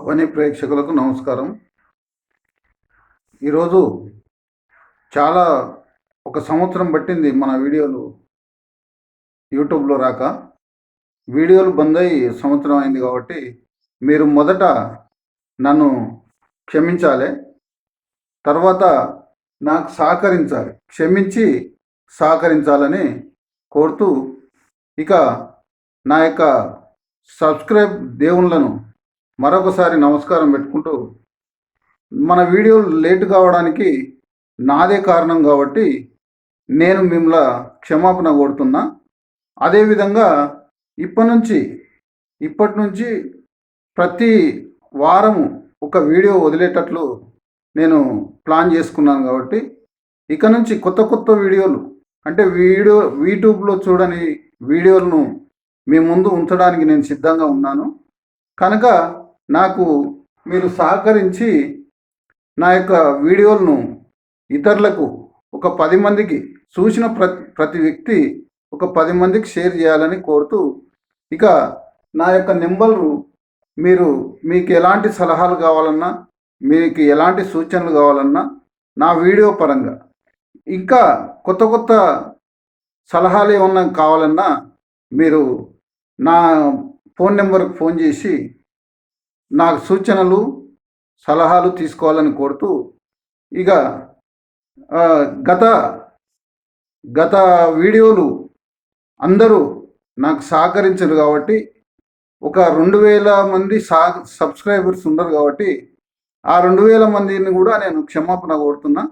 అవన్నీ ప్రేక్షకులకు నమస్కారం. ఈరోజు చాలా ఒక సంవత్సరం పట్టింది మన వీడియోలు యూట్యూబ్లో రాక. వీడియోలు బంద్ అయ్యి సంవత్సరం అయింది కాబట్టి మీరు మొదట నన్ను క్షమించాలి, తర్వాత నాకు సహకరించాలి, క్షమించి సహకరించాలని కోరుతూ, ఇక నా యొక్క సబ్స్క్రైబ్ దేవుళ్ళను మరొకసారి నమస్కారం పెట్టుకుంటూ, మన వీడియోలు లేట్ కావడానికి నాదే కారణం కాబట్టి నేను మిమ్మల్ని క్షమాపణ కోరుతున్నా. అదేవిధంగా ఇప్పటి నుంచి ప్రతి వారము ఒక వీడియో వదిలేటట్లు నేను ప్లాన్ చేసుకున్నాను కాబట్టి ఇక నుంచి కొత్త వీడియోలు అంటే యూట్యూబ్లో చూడని వీడియోలను మీ ముందు ఉంచడానికి నేను సిద్ధంగా ఉన్నాను. కనుక నాకు మీరు సహకరించి నా యొక్క వీడియోలను ఇతరులకు ఒక 10 మందికి చూసిన ప్రతి వ్యక్తి ఒక 10 మందికి షేర్ చేయాలని కోరుతూ, ఇక నా యొక్క నెంబరు మీకు ఎలాంటి సలహాలు కావాలన్నా, మీకు ఎలాంటి సూచనలు కావాలన్నా, నా వీడియో పరంగా ఇంకా కొత్త సలహాలు ఏమన్నా కావాలన్నా మీరు నా ఫోన్ నెంబర్కి ఫోన్ చేసి నాకు సూచనలు సలహాలు తీసుకోవాలని కోరుతూ, ఇక గత వీడియోలు అందరూ నాకు సహకరించరు కాబట్టి ఒక 2000 మంది సబ్స్క్రైబర్స్ ఉన్నారు కాబట్టి ఆ 2000 మందిని కూడా నేను క్షమాపణ కోరుతున్నా.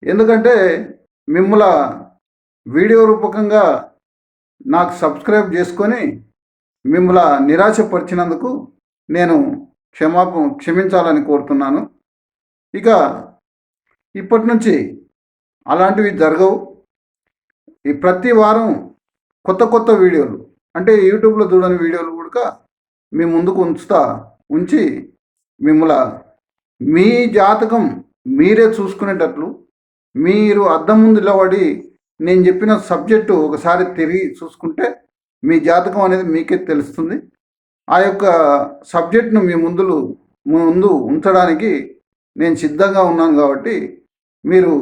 ఎందుకంటే మిమ్మల్ని వీడియో రూపకంగా నాకు సబ్స్క్రైబ్ చేసుకొని మిమ్మల్ని నిరాశపరిచినందుకు నేను క్షమించాలని కోరుతున్నాను. ఇక ఇప్పటి నుంచి అలాంటివి జరగవు. ఈ ప్రతి వారం కొత్త వీడియోలు అంటే యూట్యూబ్లో చూడని వీడియోలు కూడా మీ ముందుకు ఉంచి మిమ్మల్ని మీ జాతకం మీరే చూసుకునేటట్లు, మీరు అద్దం ముందు నిలబడి నేను చెప్పిన సబ్జెక్టు ఒకసారి తిరిగి చూసుకుంటే మీ జాతకం అనేది మీకే తెలుస్తుంది. ఆ యొక్క సబ్జెక్ట్ను మీ ముందు ఉంచడానికి నేను సిద్ధంగా ఉన్నాను కాబట్టి మీరు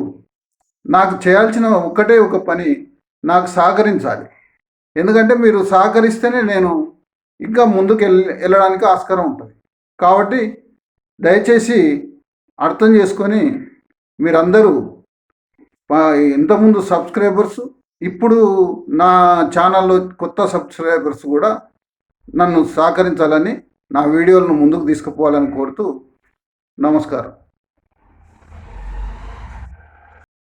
నాకు చేయాల్సిన ఒక పని, నాకు సహకరించాలి. ఎందుకంటే మీరు సహకరిస్తేనే నేను ఇంకా ముందుకు వెళ్ళడానికి ఆస్కారం ఉంటుంది. కాబట్టి దయచేసి అర్థం చేసుకొని మీరందరూ ఇంతకుముందు సబ్స్క్రైబర్స్, ఇప్పుడు నా ఛానల్లో కొత్త సబ్స్క్రైబర్స్ కూడా నన్ను సహకరించాలని, నా వీడియోలను ముందుకు తీసుకుపోవాలని కోరుతూ నమస్కారం.